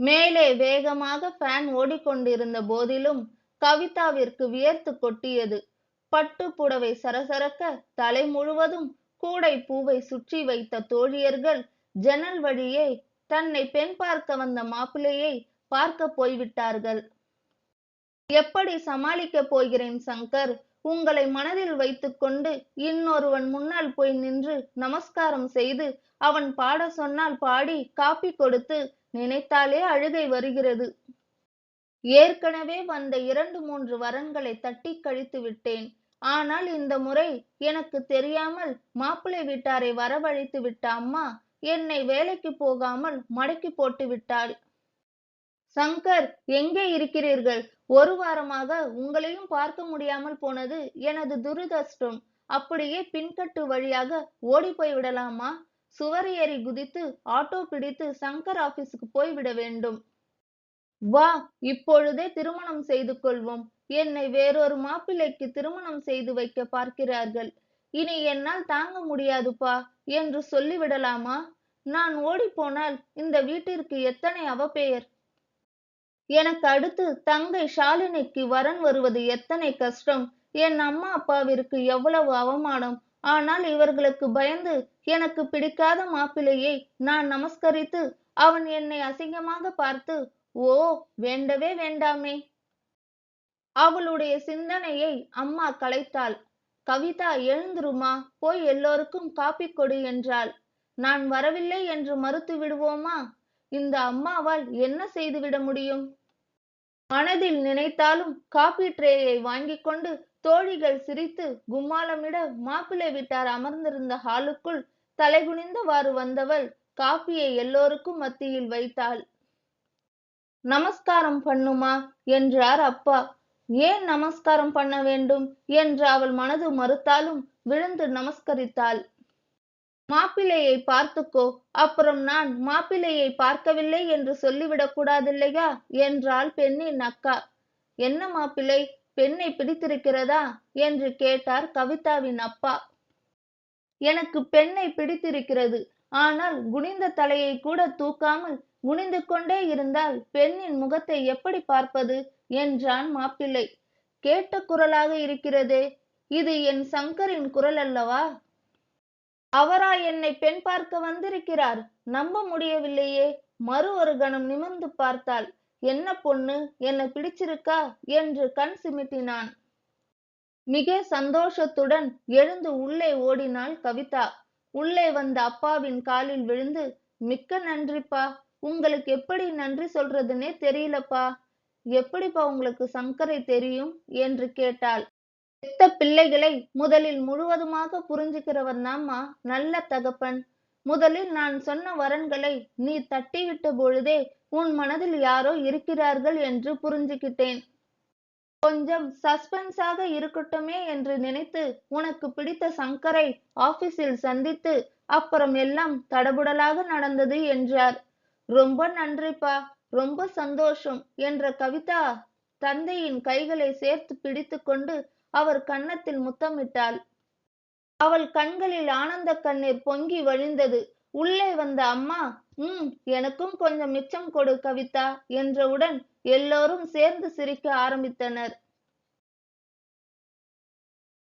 மேலே வேகமாக ஃபேன் ஓடிக்கொண்டிருந்த போதிலும் கவிதாவிற்கு வியர்த்து கொட்டியது. பட்டு புடவை சரசரக்க, தலை முழுவதும் கூடை பூவை சுற்றி வைத்த தோழியர்கள் ஜன்னல் வழியே தன்னை பெண் பார்க்க வந்த மாப்பிள்ளையை பார்க்க போய்விட்டார்கள். எப்படி சமாளிக்கப் போகிறேன் சங்கர்? உங்களை மனதில் வைத்துக்கொண்டு இன்னொருவன் முன்னால் போய் நின்று நமஸ்காரம் செய்து அவன் பாட சொன்னால் பாடி காப்பி கொடுத்து நினைத்தாலே அழுகை வருகிறது. ஏற்கனவே வந்த 2, 3 வரன்களை தட்டி கழித்து விட்டேன். ஆனால் இந்த முறை எனக்கு தெரியாமல் மாப்பிள்ளை வீட்டாரை வரவழைத்து விட்ட அம்மா என்னை வேலைக்கு போகாமல் மடக்கி போட்டு விட்டாள். சங்கர், எங்கே இருக்கிறீர்கள்? 1 வாரமாக உங்களையும் பார்க்க முடியாமல் போனது எனது துரதிர்ஷ்டம். அப்படியே பின்கட்டு வழியாக ஓடி போய் விடலாமா? சுவர் ஏறி குதித்து ஆட்டோ பிடித்து சங்கர் ஆபீஸுக்கு போய்விட வேண்டும். வா, இப்பொழுதே திருமணம் செய்து கொள்வோம். என்னை வேறொரு மாப்பிள்ளைக்கு திருமணம் செய்து வைக்க பார்க்கிறார்கள். இனி என்னால் தாங்க முடியாதுப்பா என்று சொல்லிவிடலாமா? நான் ஓடிப்போனால் இந்த வீட்டிற்கு எத்தனை அவப்பெயர்! எனக்கு அடுத்து தங்கை ஷாலினிக்கு வரன் வருவது எத்தனை கஷ்டம்! என் அம்மா அப்பாவிற்கு எவ்வளவு அவமானம்! ஆனால் இவர்களுக்கு பயந்து எனக்கு பிடிக்காத மாப்பிள்ளையை நான் நமஸ்கரித்து அவன் என்னை அசிங்கமாக பார்த்து, ஓ, வேண்டவே வேண்டாமே! அவளுடைய சிந்தனையை அம்மா கலைத்தாள். கவிதா, எழுந்துருமா, போய் எல்லோருக்கும் காப்பி கொடு என்றாள். நான் வரவில்லை என்று மறுத்து விடுவோமா? இந்த அம்மாவால் என்ன செய்துவிட முடியும்? மனதில் நினைத்தாலும் காபி ட்ரேயை வாங்கிக் கொண்டு தோழிகள் சிரித்து கும்மாளமிட மாப்பிள்ளை வீட்டார் அமர்ந்திருந்த ஹாலுக்குள் தலைகுனிந்தவாறு வந்தவள் காப்பியை எல்லோருக்கும் மத்தியில் வைத்தாள். நமஸ்காரம் பண்ணுமா என்றார் அப்பா. ஏன் நமஸ்காரம் பண்ண வேண்டும் என்று அவள் மனது மறுத்தாலும் விழுந்து நமஸ்கரித்தாள். மாப்பிள்ளையை பார்த்துக்கோ, அப்புறம் நான் மாப்பிள்ளையை பார்க்கவில்லை என்று சொல்லிவிடக் கூடாதில்லையா என்றாள் பெண்ணின் அக்கா. என்ன மாப்பிள்ளை, பெண்ணை பிடித்திருக்கிறதா என்று கேட்டார் கவிதாவின் அப்பா. எனக்கு பெண்ணை பிடித்திருக்கிறது. ஆனால் குனிந்த தலையை கூட தூக்காமல் குனிந்து கொண்டே இருந்தால் பெண்ணின் முகத்தை எப்படி பார்ப்பது என்றான் மாப்பிள்ளை. கேட்ட குரலாக இருக்கிறதே, இது என் சங்கரின் குரல் அல்லவா? அவரா என்னை பெண் பார்க்க வந்திருக்கிறார்? நம்ப முடியவில்லையே. மறு ஒரு கணம் நிமிர்ந்து பார்த்தாள். என்ன பொண்ணு, என்னை பிடிச்சிருக்கா என்று கண் சிமிட்டினான். மிக சந்தோஷத்துடன் எழுந்து உள்ளே ஓடினாள் கவிதா. உள்ளே வந்த அப்பாவின் காலில் விழுந்து, மிக்க நன்றிப்பா, உங்களுக்கு எப்படி நன்றி சொல்றதுன்னே தெரியலப்பா. எப்படிப்பா உங்களுக்கு சங்கரை தெரியும் என்று கேட்டாள். பெத்த பிள்ளைகளை முதலில் முழுவதுமாக புரிஞ்சுக்கிறவன் தாம்மா நல்ல தகப்பன். முதலில் நான் சொன்ன வரன்களை நீ தட்டிவிட்ட பொழுதே உன் மனதில் யாரோ இருக்கிறார்கள் என்று புரிஞ்சுக்கிட்டேன். கொஞ்சம் சஸ்பென்ஸாக இருக்கட்டுமே என்று நினைத்து உனக்கு பிடித்த சங்கரை ஆபீஸில் சந்தித்து அப்புறம் எல்லாம் தடபுடலாக நடந்தது என்றார். ரொம்ப நன்றிப்பா, ரொம்ப சந்தோஷம் என்ற கவிதா தந்தையின் கைகளை சேர்த்து பிடித்து கொண்டு அவர் கன்னத்தில் முத்தமிட்டாள். அவள் கண்களில் ஆனந்த கண்ணீர் பொங்கி வழிந்தது. உள்ளே வந்த அம்மா, எனக்கும் கொஞ்சம் மிச்சம் கொடு கவிதா என்றவுடன் எல்லோரும் சேர்ந்து சிரிக்க ஆரம்பித்தனர்.